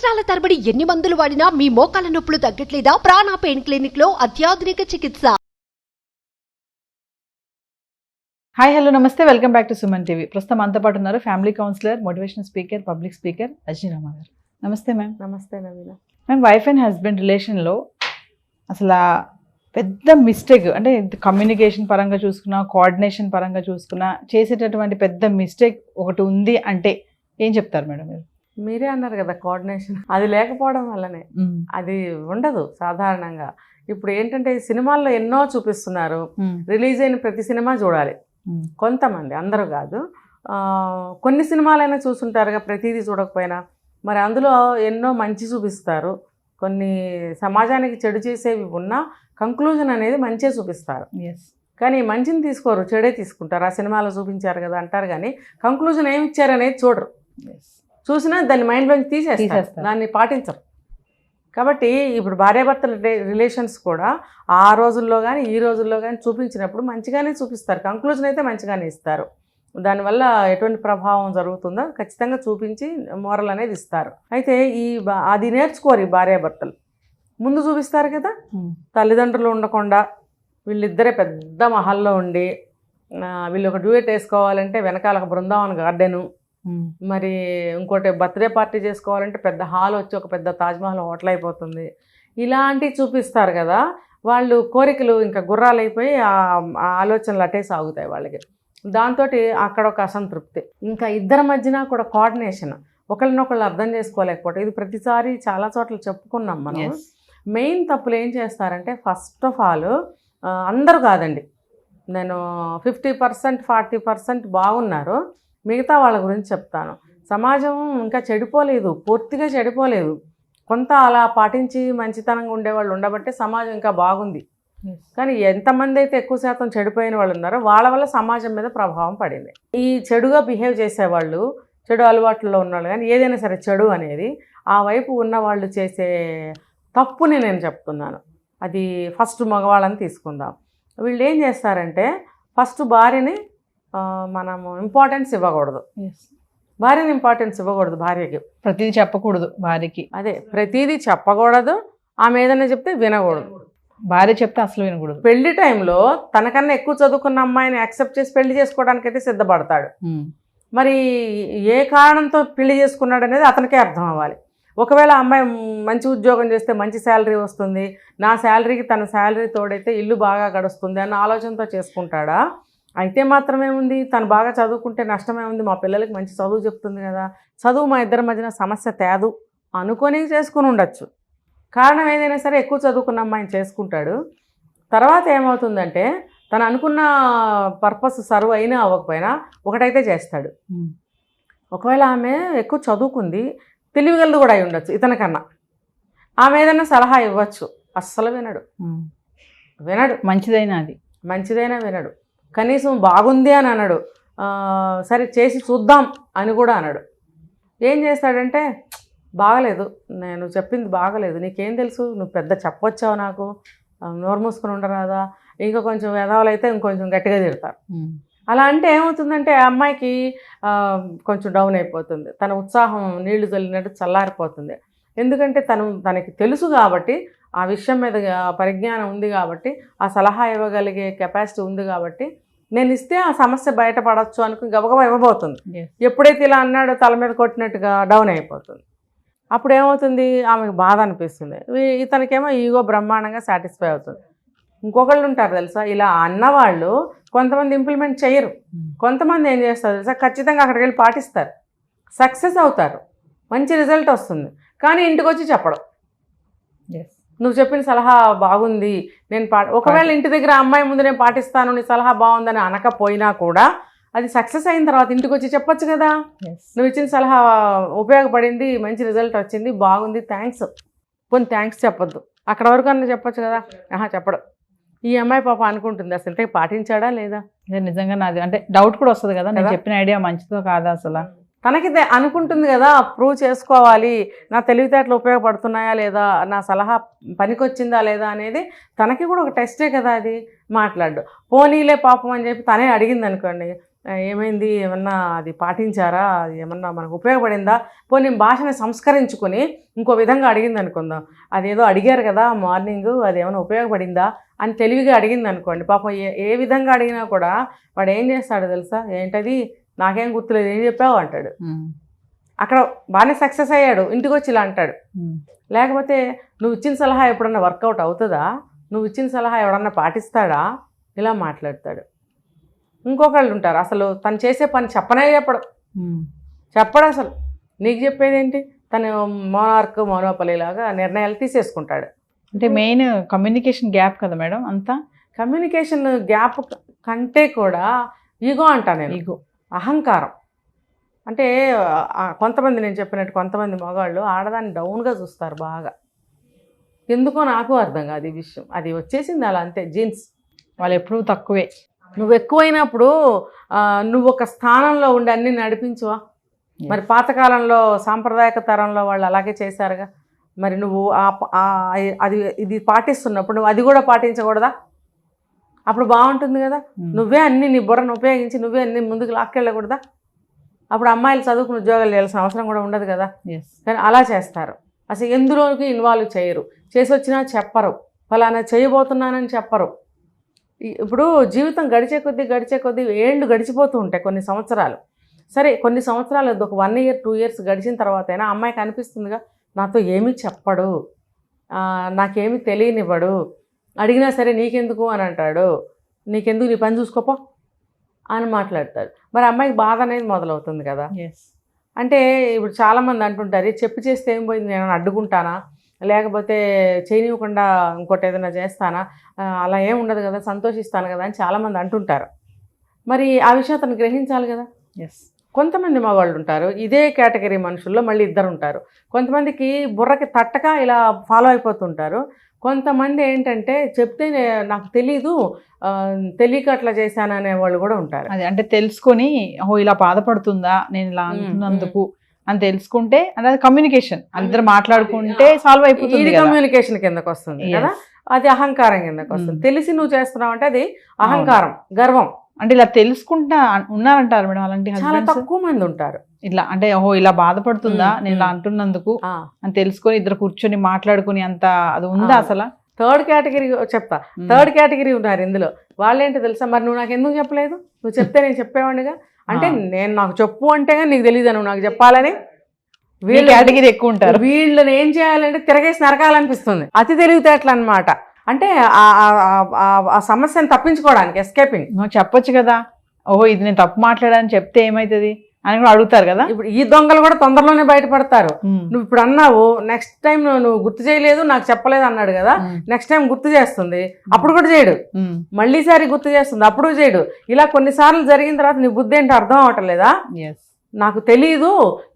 సంవత్సరాల తరబడి ఎన్ని మందులు వాడినా మీ మోకాల నొప్పులు తగ్గట్లేదా? ప్రాణ పెయిన్ క్లినిక్ లో అత్యాధునిక చికిత్స. హాయ్ హలో నమస్తే, welcome back to Suman TV. ప్రస్తుతం అంతా పాటు ఉన్నారు family counsellor, motivational speaker, public speaker Rajani Rama గారు. నమస్తే మ్యామ్. నమస్తే Naveena. Ma'am, wife and husband రిలేషన్లో అసలు పెద్ద మిస్టేక్ అంటే కమ్యూనికేషన్ పరంగా చూసుకున్నా, కోఆర్డినేషన్ పరంగా చూసుకున్నా చేసేటటువంటి పెద్ద మిస్టేక్ ఒకటి ఉంది అంటే ఏం చెప్తారు మేడం మీరు? మీరే అన్నారు కదా కోఆర్డినేషన్, అది లేకపోవడం వల్లనే అది ఉండదు సాధారణంగా. ఇప్పుడు ఏంటంటే సినిమాల్లో ఎన్నో చూపిస్తున్నారు, రిలీజ్ అయిన ప్రతి సినిమా చూడాలి. కొంతమంది, అందరూ కాదు, కొన్ని సినిమాలైనా చూస్తుంటారుగా, ప్రతిదీ చూడకపోయినా. మరి అందులో ఎన్నో మంచి చూపిస్తారు, కొన్ని సమాజానికి చెడు చేసేవి ఉన్నా కంక్లూజన్ అనేది మంచిగా చూపిస్తారు. కానీ మంచిని తీసుకోరు, చెడే తీసుకుంటారు. ఆ సినిమాలో చూపించారు కదా అంటారు, కానీ కంక్లూజన్ ఏమి ఇచ్చారనేది చూడరు. చూసినా దాన్ని మైండ్లోంచి తీసేస్తారు, దాన్ని పాటించరు. కాబట్టి ఇప్పుడు భార్యాభర్తల రిలేషన్స్ కూడా ఆ రోజుల్లో కానీ ఈ రోజుల్లో కానీ చూపించినప్పుడు మంచిగానే చూపిస్తారు, కంక్లూజన్ అయితే మంచిగానే ఇస్తారు. దానివల్ల ఎటువంటి ప్రభావం జరుగుతుందో ఖచ్చితంగా చూపించి మోరల్ అనేది ఇస్తారు. అయితే అది నేర్చుకోరు ఈ భార్యాభర్తలు. ముందు చూపిస్తారు కదా, తల్లిదండ్రులు ఉండకుండా వీళ్ళిద్దరే పెద్ద మహల్లో ఉండి వీళ్ళు ఒక డ్యూయట్ వేసుకోవాలంటే వెనకాల ఒక బృందావన్ గార్డెను, మరి ఇంకోటి బర్త్డే పార్టీ చేసుకోవాలంటే పెద్ద హాల్ వచ్చి ఒక పెద్ద తాజ్మహల్ హోటల్ అయిపోతుంది. ఇలాంటివి చూపిస్తారు కదా, వాళ్ళు కోరికలు ఇంకా గుర్రాలు అయిపోయి ఆ ఆలోచనలు అటే సాగుతాయి వాళ్ళకి. దాంతో అక్కడ ఒక అసంతృప్తి, ఇంకా ఇద్దరి మధ్యన కూడా కోఆర్డినేషన్, ఒకళ్ళనొకళ్ళు అర్థం చేసుకోలేకపోవడం. ఇది ప్రతిసారి చాలా చోట్ల చెప్పుకున్నాం మనం. మెయిన్ తప్పులు ఏం చేస్తారంటే, ఫస్ట్ ఆఫ్ ఆల్ అందరూ కాదండి, నేను 50% 40% బాగున్నారు, మిగతా వాళ్ళ గురించి చెప్తాను. సమాజం ఇంకా చెడిపోలేదు, పూర్తిగా చెడిపోలేదు. కొంత అలా పాటించి మంచితనంగా ఉండేవాళ్ళు ఉండబట్టే సమాజం ఇంకా బాగుంది. కానీ ఎంతమంది అయితే ఎక్కువ శాతం చెడిపోయిన వాళ్ళు ఉన్నారో వాళ్ళ వల్ల సమాజం మీద ప్రభావం పడింది. ఈ చెడుగా బిహేవ్ చేసేవాళ్ళు, చెడు అలవాట్లలో ఉన్నవాళ్ళు, కానీ ఏదైనా సరే చెడు అనేది ఆ వైపు ఉన్న వాళ్ళు చేసే తప్పుని నేను చెప్తున్నాను. అది ఫస్ట్ మగవాళ్ళని తీసుకుందాం. వీళ్ళు ఏం చేస్తారంటే, ఫస్ట్ భార్యని మనము ఇంపార్టెన్స్ ఇవ్వకూడదు. భార్యని ఇంపార్టెన్స్ ఇవ్వకూడదు, భార్యకి ప్రతిదీ చెప్పకూడదు భార్యకి. అదే, ప్రతిదీ చెప్పకూడదు, ఆమె ఏదైనా చెప్తే వినకూడదు. భార్య చెప్తే అసలు వినకూడదు. పెళ్లి టైంలో తనకన్నా ఎక్కువ చదువుకున్న అమ్మాయిని యాక్సెప్ట్ చేసి పెళ్లి చేసుకోవడానికి అయితే సిద్ధపడతాడు. మరి ఏ కారణంతో పెళ్లి చేసుకున్నాడు అనేది అతనికే అర్థం అవ్వాలి. ఒకవేళ అమ్మాయి మంచి ఉద్యోగం చేస్తే మంచి శాలరీ వస్తుంది, నా శాలరీకి తన శాలరీ తోడైతే ఇల్లు బాగా గడుస్తుంది అన్న ఆలోచనతో చేసుకుంటాడా? అయితే మాత్రమే ఉంది, తను బాగా చదువుకుంటే నష్టమే ఉంది, మా పిల్లలకి మంచి చదువు చెప్తుంది కదా, చదువు మా ఇద్దరి మధ్యన సమస్య తేదు అనుకొని చేసుకుని ఉండొచ్చు. కారణం ఏదైనా సరే ఎక్కువ చదువుకున్న అమ్మాయిని చేసుకుంటాడు. తర్వాత ఏమవుతుందంటే, తను అనుకున్న పర్పస్ సర్వ్ అయినా అవ్వకపోయినా ఒకటైతే చేస్తాడు. ఒకవేళ ఆమె ఎక్కువ చదువుకుంది, తెలివిగలదు కూడా అయి ఉండొచ్చు ఇతనికన్నా, ఆమె ఏదైనా సలహా ఇవ్వచ్చు, అస్సలు వినడు. మంచిదైనా వినడు, కనీసం బాగుంది అని అనడు, సరే చేసి చూద్దాం అని కూడా అనడు. ఏం చేస్తాడంటే, బాగలేదు, నేను చెప్పింది బాగలేదు, నీకేం తెలుసు, నువ్వు పెద్ద చెప్పొచ్చావు, నాకు నోరు మూసుకొని ఉండరాదా, ఇంకా కొంచెం ఎదవలైతే ఇంకొంచెం గట్టిగా తిడతారు. అలా అంటే ఏమవుతుందంటే, ఆ అమ్మాయికి కొంచెం డౌన్ అయిపోతుంది, తన ఉత్సాహం నీళ్లు చల్లినట్టు చల్లారిపోతుంది. ఎందుకంటే తనకి తెలుసు కాబట్టి, ఆ విషయం మీద పరిజ్ఞానం ఉంది కాబట్టి, ఆ సలహా ఇవ్వగలిగే కెపాసిటీ ఉంది కాబట్టి, నేను ఇస్తే ఆ సమస్య బయటపడవచ్చు అనుకుని గబగబా ఇవ్వబోతుంది. ఎప్పుడైతే ఇలా అన్నాడో తల మీద కొట్టినట్టుగా డౌన్ అయిపోతుంది. అప్పుడు ఏమవుతుంది, ఆమెకు బాధ అనిపిస్తుంది, ఇతనికేమో ఈగో బ్రహ్మాండంగా సాటిస్ఫై అవుతుంది. ఇంకొకళ్ళు ఉంటారు తెలుసా, ఇలా అన్నవాళ్ళు కొంతమంది ఇంప్లిమెంట్ చేయరు, కొంతమంది ఏం చేస్తారు తెలుసా, ఖచ్చితంగా అక్కడికి వెళ్ళి పాటిస్తారు, సక్సెస్ అవుతారు, మంచి రిజల్ట్ వస్తుంది, కానీ ఇంటికి వచ్చి చెప్పడం, నువ్వు చెప్పిన సలహా బాగుంది, నేను ఒకవేళ ఇంటి దగ్గర అమ్మాయి ముందు నేను పాటిస్తాను, నీ సలహా బాగుందని అనకపోయినా కూడా అది సక్సెస్ అయిన తర్వాత ఇంటికి వచ్చి చెప్పొచ్చు కదా, నువ్వు ఇచ్చిన సలహా ఉపయోగపడింది, మంచి రిజల్ట్ వచ్చింది, బాగుంది, థ్యాంక్స్. కొన్ని థ్యాంక్స్ చెప్పొద్దు, అక్కడ వరకు అన్న చెప్పొచ్చు కదా. చెప్పడం. ఈ అమ్మాయి పాప అనుకుంటుంది, అసలు ఇంతకీ పాటించాడా లేదా, నిజంగా నాది అంటే డౌట్ కూడా వస్తుంది కదా, నేను చెప్పిన ఐడియా మంచిదో కాదా, అసలు తనకి అనుకుంటుంది కదా, ప్రూవ్ చేసుకోవాలి, నా తెలివితేటలు ఉపయోగపడుతున్నాయా లేదా, నా సలహా పనికొచ్చిందా లేదా అనేది తనకి కూడా ఒక టెస్టే కదా. అది మాట్లాడు, పోనీలే పాపం అని చెప్పి తనే అడిగింది అనుకోండి, ఏమైంది, ఏమన్నా అది పాటించారా, అది ఏమన్నా మనకు ఉపయోగపడిందా, పోనీ భాషని సంస్కరించుకొని ఇంకో విధంగా అడిగింది అనుకుందాం, అదేదో అడిగారు కదా మార్నింగ్, అది ఏమైనా ఉపయోగపడిందా అని తెలివిగా అడిగింది అనుకోండి, పాపం ఏ విధంగా అడిగినా కూడా వాడు ఏం చేస్తాడో తెలుసా, ఏంటది నాకేం గుర్తులేదు, ఏం చెప్పావు అంటాడు. అక్కడ బాగానే సక్సెస్ అయ్యాడు, ఇంటికి వచ్చి ఇలా అంటాడు. లేకపోతే నువ్వు ఇచ్చిన సలహా ఎప్పుడన్నా వర్కౌట్ అవుతుందా, నువ్వు ఇచ్చిన సలహా ఎవడన్నా పాటిస్తాడా, ఇలా మాట్లాడతాడు. ఇంకొకళ్ళు ఉంటారు అసలు తను చేసే పని చెప్పడు అసలు, నీకు చెప్పేదేంటి, తను మోనోపలి లాగా నిర్ణయాలు తీసేసుకుంటాడు. అంటే మెయిన్ కమ్యూనికేషన్ గ్యాప్ కదా మేడం అంతా. కమ్యూనికేషన్ గ్యాప్ కంటే కూడా ఈగో అంటా నేను, ఈగో, అహంకారం. అంటే కొంతమంది, నేను చెప్పినట్టు కొంతమంది మగవాళ్ళు ఆడదాన్ని డౌన్గా చూస్తారు బాగా, ఎందుకో నాకు అర్థం కాదు ఈ విషయం, అది వచ్చేసింది అలా అంతే, జీన్స్. వాళ్ళు ఎప్పుడూ తక్కువే, నువ్వు ఎక్కువైనప్పుడు నువ్వు ఒక స్థానంలో ఉండి అన్ని నడిపించువా. మరి పాతకాలంలో సాంప్రదాయక తరంలో వాళ్ళు అలాగే చేశారుగా, మరి నువ్వు ఇది పాటిస్తున్నప్పుడు నువ్వు అది కూడా పాటించకూడదా, అప్పుడు బాగుంటుంది కదా. నువ్వే అన్ని నీ బుర్రను ఉపయోగించి నువ్వే అన్ని ముందుకు లాక్కెళ్ళకూడదా, అప్పుడు అమ్మాయిలు చదువుకుని ఉద్యోగాలు చేయాల్సిన అవసరం కూడా ఉండదు కదా. కానీ అలా చేస్తారు, అసలు ఎందులోకి ఇన్వాల్వ్ చేయరు, చేసి వచ్చినా చెప్పరు, ఫలానా చేయబోతున్నానని చెప్పరు. ఇప్పుడు జీవితం గడిచే కొద్దీ ఏళ్ళు గడిచిపోతూ ఉంటాయి, కొన్ని సంవత్సరాలు. సరే కొన్ని సంవత్సరాలు ఒక 1 year 2 years గడిచిన తర్వాత అయినా అమ్మాయికి అనిపిస్తుందిగా, నాతో ఏమీ చెప్పడు, నాకేమీ తెలియనివ్వడు, అడిగినా సరే నీకెందుకు అని అంటాడు, నీకెందుకు, నీ పని చూసుకోపో అని మాట్లాడతాడు. మరి అమ్మాయికి బాధ అనేది మొదలవుతుంది కదా. అంటే ఇప్పుడు చాలామంది అంటుంటారు, చెప్పి చేస్తే ఏం పోయింది, నేను అడ్డుకుంటానా, లేకపోతే చేయనివ్వకుండా ఇంకోటి ఏదైనా చేస్తానా, అలా ఏం ఉండదు కదా, సంతోషిస్తాను కదా అని చాలామంది అంటుంటారు. మరి ఆ విషయం అతను గ్రహించాలి కదా. కొంతమంది మగవాళ్ళు ఉంటారు, ఇదే కేటగిరీ మనుషుల్లో మళ్ళీ ఇద్దరు ఉంటారు. కొంతమందికి బుర్రకి తట్టక ఇలా ఫాలో అయిపోతుంటారు. కొంతమంది ఏంటంటే చెప్తే నాకు తెలీదు, తెలియక అట్లా చేశాననే వాళ్ళు కూడా ఉంటారు. అది అంటే తెలుసుకొని, ఓ ఇలా బాధపడుతుందా నేను ఇలా అంటున్నందుకు అని తెలుసుకుంటే, అది కమ్యూనికేషన్, అందరు మాట్లాడుకుంటే సాల్వ్ అయిపోతుంది. ఇది కమ్యూనికేషన్ కిందకు వస్తుంది కదా, అది అహంకారం కిందకు వస్తుంది. తెలిసి నువ్వు చేస్తున్నావు అంటే అది అహంకారం, గర్వం. అంటే ఇలా తెలుసుకుంటా ఉన్నారంటారు మేడం అలాంటి చాలా తక్కువ మంది ఉంటారు. ఇట్లా అంటే ఓహో ఇలా బాధపడుతుందా నేను ఇలా అంటున్నందుకు అని తెలుసుకొని ఇద్దరు కూర్చొని మాట్లాడుకుని అంత అది ఉందా అసలు. థర్డ్ కేటగిరీ చెప్తా, థర్డ్ కేటగిరీ ఉన్నారు ఇందులో. వాళ్ళేంటి తెలుసా, మరి నువ్వు నాకు ఎందుకు చెప్పలేదు, నువ్వు చెప్తే నేను చెప్పేవాడిగా, అంటే నేను నాకు చెప్పు అంటే నీకు తెలియదు, నువ్వు నాకు చెప్పాలని. వీళ్ళ కేటగిరీ ఎక్కువ ఉంటారు. వీళ్ళని ఏం చేయాలంటే తిరగేసి నరకాలనిపిస్తుంది, అతి తెలివితేటలు అనమాట. అంటే ఆ సమస్యను తప్పించుకోవడానికి, ఎస్కేపింగ్. నువ్వు చెప్పొచ్చు కదా, ఓహో ఇది నేను తప్పు మాట్లాడాలని చెప్తే ఏమవుతుంది అని కూడా అడుగుతారు కదా. ఇప్పుడు ఈ దొంగలు కూడా తొందరలోనే బయటపడతారు. నువ్వు ఇప్పుడు అన్నావు, నెక్స్ట్ టైం నువ్వు గుర్తు చేయలేదు, నాకు చెప్పలేదు అన్నాడు కదా, నెక్స్ట్ టైం గుర్తు చేస్తుంది, అప్పుడు కూడా చేయడు. మళ్ళీసారి గుర్తు చేస్తుంది, అప్పుడు చేయడు. ఇలా కొన్నిసార్లు జరిగిన తర్వాత నీ బుద్ధి ఏంటో అర్థం అవటలేదా, నాకు తెలీదు,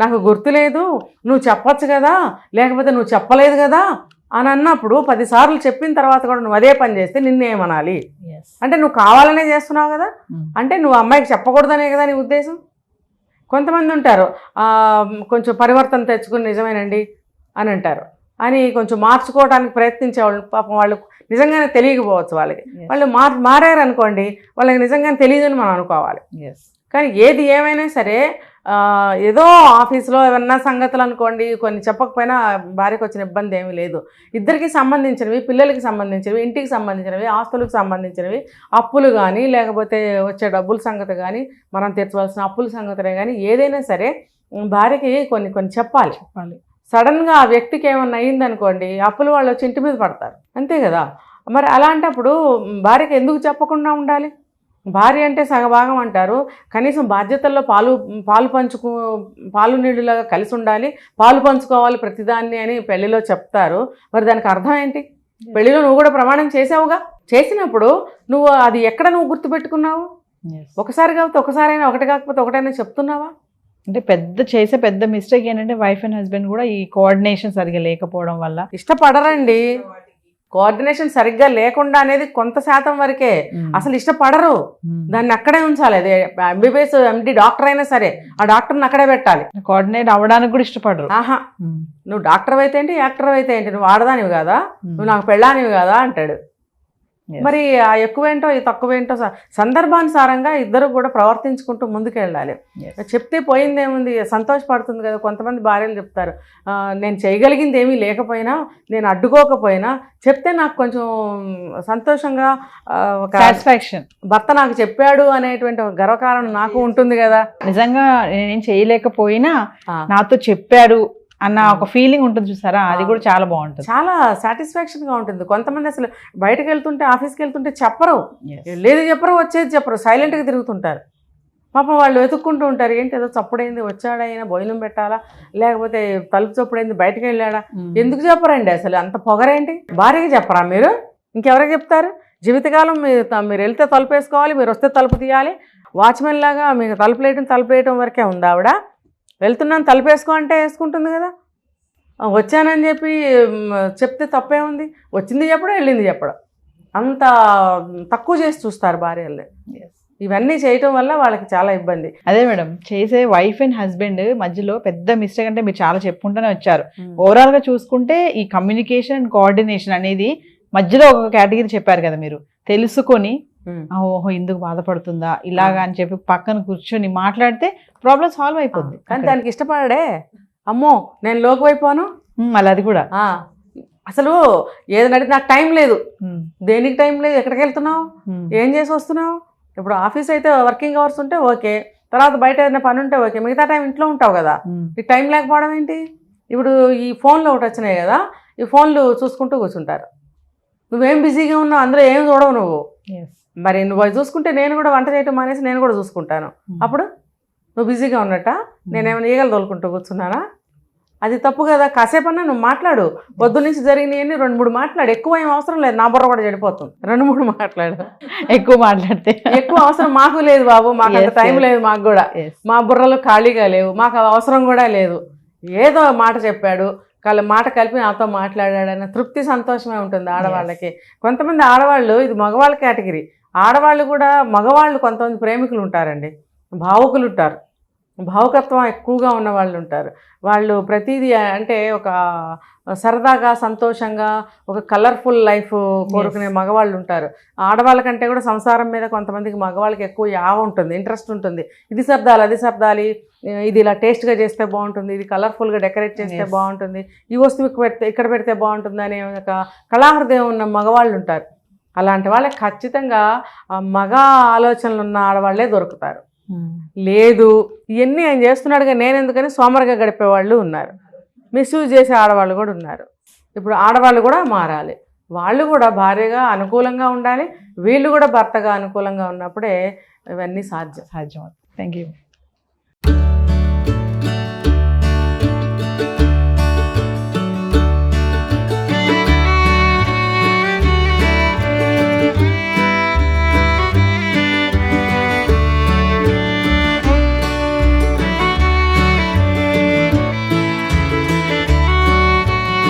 నాకు గుర్తులేదు, నువ్వు చెప్పొచ్చు కదా, లేకపోతే నువ్వు చెప్పలేదు కదా అని అన్నప్పుడు 10 సార్లు చెప్పిన తర్వాత కూడా నువ్వు అదే పని చేస్తే నిన్నేమనాలి. అంటే నువ్వు కావాలనే చేస్తున్నావు కదా, అంటే నువ్వు అమ్మాయికి చెప్పకూడదనే కదా నీ ఉద్దేశం. కొంతమంది ఉంటారు, కొంచెం పరివర్తన తెచ్చుకుని నిజమేనండి అని అంటారు అని కొంచెం మార్చుకోవడానికి ప్రయత్నించేవాళ్ళు. పాపం వాళ్ళు నిజంగానే తెలియకపోవచ్చు, వాళ్ళు మారారనుకోండి, వాళ్ళకి నిజంగానే తెలియదని మనం అనుకోవాలి. కానీ ఏది ఏమైనా సరే, ఏదో ఆఫీస్లో ఏమన్నా సంగతులు అనుకోండి, కొన్ని చెప్పకపోయినా భార్యకు వచ్చిన ఇబ్బంది ఏమీ లేదు. ఇద్దరికి సంబంధించినవి, పిల్లలకి సంబంధించినవి, ఇంటికి సంబంధించినవి, ఆస్తులకు సంబంధించినవి, అప్పులు కానీ లేకపోతే వచ్చే డబ్బుల సంగతి కానీ, మనం తీర్చవలసిన అప్పుల సంగతులే కానీ, ఏదైనా సరే భార్యకి కొన్ని చెప్పాలి. సడన్గా ఆ వ్యక్తికి ఏమన్నా అయ్యిందనుకోండి, అప్పులు వాళ్ళు వచ్చి ఇంటి మీద పడతారు, అంతే కదా. మరి అలాంటప్పుడు భార్యకి ఎందుకు చెప్పకుండా ఉండాలి. భార్య అంటే సగభాగం అంటారు, కనీసం బాధ్యతల్లో పాలు నీళ్ళలాగా కలిసి ఉండాలి, పాలు పంచుకోవాలి ప్రతిదాన్ని అని పెళ్లిలో చెప్తారు. మరి దానికి అర్థం ఏంటి, పెళ్లిలో నువ్వు కూడా ప్రమాణం చేసావుగా, చేసినప్పుడు నువ్వు అది ఎక్కడ నువ్వు గుర్తుపెట్టుకున్నావు, ఒకసారి కాకపోతే ఒకసారైనా, ఒకటి కాకపోతే ఒకటైనా చెప్తున్నావా. అంటే చేసే పెద్ద మిస్టేక్ ఏంటంటే వైఫ్ అండ్ హస్బెండ్ కూడా ఈ కోఆర్డినేషన్ సరిగ్గా లేకపోవడం వల్ల ఇష్టపడరండి. కోఆర్డినేషన్ సరిగ్గా లేకుండా అనేది కొంత శాతం వరకే, అసలు ఇష్టపడరు, దాన్ని అక్కడే ఉంచాలి. అదే ఎంబీబీఎస్ ఎండి డాక్టర్ అయినా సరే ఆ డాక్టర్ని అక్కడే పెట్టాలి. కోఆర్డినేట్ అవ్వడానికి కూడా ఇష్టపడరు. ఆహా, నువ్వు డాక్టర్ అయితే ఏంటి, యాక్టర్ అయితే ఏంటి, నువ్వు ఆడదానివి కదా, నువ్వు నాకు పెళ్ళానివి కదా అంటాడు. మరి ఆ ఎక్కువేంటో ఈ తక్కువేంటో సందర్భానుసారంగా ఇద్దరు కూడా ప్రవర్తించుకుంటూ ముందుకెళ్ళాలి. చెప్తే పోయిందేముంది, సంతోషపడుతుంది కదా. కొంతమంది భార్యలు చెప్తారు, నేను చేయగలిగింది ఏమీ లేకపోయినా, నేను అడ్డుకోకపోయినా చెప్తే నాకు కొంచెం సంతోషంగా ఒక సాటిస్ఫాక్షన్, భర్త నాకు చెప్పాడు అనేటువంటి ఒక గర్వకారణం నాకు ఉంటుంది కదా. నిజంగా నేను చేయలేకపోయినా నాతో చెప్పాడు అన్న ఒక ఫీలింగ్ ఉంటుంది చూసారా, అది కూడా చాలా బాగుంటుంది, చాలా సాటిస్ఫాక్షన్గా ఉంటుంది. కొంతమంది అసలు బయటకు వెళ్తుంటే, ఆఫీస్కి వెళ్తుంటే చెప్పరు, లేదు చెప్పరు, వచ్చేది చెప్పరు, సైలెంట్గా తిరుగుతుంటారు. పాపం వాళ్ళు వెతుక్కుంటూ ఉంటారు, ఏంటి ఏదో చప్పుడైంది, వచ్చాడైనా భోజనం పెట్టాలా, లేకపోతే తలుపు చప్పుడైంది బయటకు వెళ్ళాడా. ఎందుకు చెప్పరండి అసలు, అంత పొగరేంటి? భార్యకి చెప్పరా మీరు? ఇంకెవరికి చెప్తారు? జీవితకాలం మీరు వెళ్తే తలుపు వేసుకోవాలి, మీరు వస్తే తలుపు తీయాలి. వాచ్మెన్ లాగా మీకు తలుపు వేయటం వరకే ఉంది ఆవిడ. వెళ్తున్నాను తలుపు వేసుకో అంటే వేసుకుంటుంది కదా. వచ్చానని చెప్పి చెప్తే తప్పే ఉంది, వచ్చింది చెప్పడం, వెళ్ళింది చెప్పడం, అంత తక్కువ చేసి చూస్తారు భార్యల్ని. ఇవన్నీ చేయటం వల్ల వాళ్ళకి చాలా ఇబ్బంది. అదే మేడం, చేసే వైఫ్ అండ్ హస్బెండ్ మధ్యలో పెద్ద మిస్టేక్ అంటే మీరు చాలా చెప్పుకుంటూనే వచ్చారు. ఓవరాల్గా చూసుకుంటే ఈ కమ్యూనికేషన్ అండ్ కోఆర్డినేషన్ అనేది మధ్యలో ఒక కేటగిరీ చెప్పారు కదా మీరు, తెలుసుకొని ఓహో ఎందుకు బాధపడుతుందా ఇలాగా అని చెప్పి పక్కన కూర్చొని మాట్లాడితే ప్రాబ్లం సాల్వ్ అయిపోద్ది. కానీ దానికి ఇష్టపడే, అమ్మో నేను లోకువైపోను, మళ్ళీ అది కూడా అసలు ఏది నడితే నాకు టైం లేదు, దేనికి టైం లేదు, ఎక్కడికి వెళ్తున్నావు, ఏం చేసి వస్తున్నావు. ఇప్పుడు ఆఫీస్ అయితే వర్కింగ్ అవర్స్ ఉంటే ఓకే, తర్వాత బయట ఏదైనా పని ఉంటే ఓకే, మిగతా టైం ఇంట్లో ఉంటావు కదా, ఈ టైం లేకపోవడం ఏంటి? ఇప్పుడు ఈ ఫోన్లు ఒకటి వచ్చినాయి కదా, ఈ ఫోన్లు చూసుకుంటూ కూర్చుంటారు. నువ్వేం బిజీగా ఉన్నావు, అందులో ఏం చూడవు నువ్వు. మరి నువ్వు అది చూసుకుంటే నేను కూడా వంట చేయటం మానేసి నేను కూడా చూసుకుంటాను. అప్పుడు నువ్వు బిజీగా ఉన్నట్ట, నేనేమైనా ఈగలు తోలుకుంటూ కూర్చున్నానా? అది తప్పు కదా. కాసేపన్నా నువ్వు మాట్లాడు, పొద్దు నుంచి జరిగినాయని 2-3 మాట్లాడు, ఎక్కువ ఏం అవసరం లేదు, నా బుర్ర కూడా చెడిపోతుంది. 2-3 మాట్లాడు, ఎక్కువ మాట్లాడితే ఎక్కువ అవసరం మాకు లేదు బాబు, మాకు అంత టైం లేదు, మాకు కూడా మా బుర్రలు ఖాళీగా లేవు, మాకు అవసరం కూడా లేదు. ఏదో మాట చెప్పాడు, మాట కలిపి నాతో మాట్లాడాడన్న తృప్తి, సంతోషమే ఉంటుంది ఆడవాళ్ళకి. కొంతమంది ఆడవాళ్ళు, ఇది మగవాళ్ళ కేటగిరీ, ఆడవాళ్ళు కూడా మగవాళ్ళు కొంతమంది ప్రేమికులు ఉంటారండి, భావుకులు ఉంటారు, భావుకత్వం ఎక్కువగా ఉన్న వాళ్ళు ఉంటారు. వాళ్ళు ప్రతిదీ అంటే ఒక సరదాగా సంతోషంగా ఒక కలర్ఫుల్ లైఫ్ కోరుకునే మగవాళ్ళు ఉంటారు. ఆడవాళ్ళకంటే కూడా సంసారం మీద కొంతమందికి మగవాళ్ళకి ఎక్కువ యావ ఉంటుంది, ఇంట్రెస్ట్ ఉంటుంది. ఇది సర్దాలి, అది సర్దాలి, ఇది ఇలా టేస్ట్గా చేస్తే బాగుంటుంది, ఇది కలర్ఫుల్గా డెకరేట్ చేస్తే బాగుంటుంది, ఈ వస్తువు ఇక్కడ పెడితే బాగుంటుంది అనే ఒక కళాహృదయం ఉన్న మగవాళ్ళు ఉంటారు. అలాంటి వాళ్ళకి ఖచ్చితంగా మగ ఆలోచనలు ఉన్న ఆడవాళ్లే దొరుకుతారు. లేదు ఇవన్నీ ఆయన చేస్తున్నాడుగా నేను ఎందుకని సోమరుగా గడిపేవాళ్ళు ఉన్నారు, మిస్యూజ్ చేసే ఆడవాళ్ళు కూడా ఉన్నారు. ఇప్పుడు ఆడవాళ్ళు కూడా మారాలి, వాళ్ళు కూడా భార్యగా అనుకూలంగా ఉండాలి, వీళ్ళు కూడా భర్తగా అనుకూలంగా ఉన్నప్పుడే ఇవన్నీ సాధ్యం. Thank you.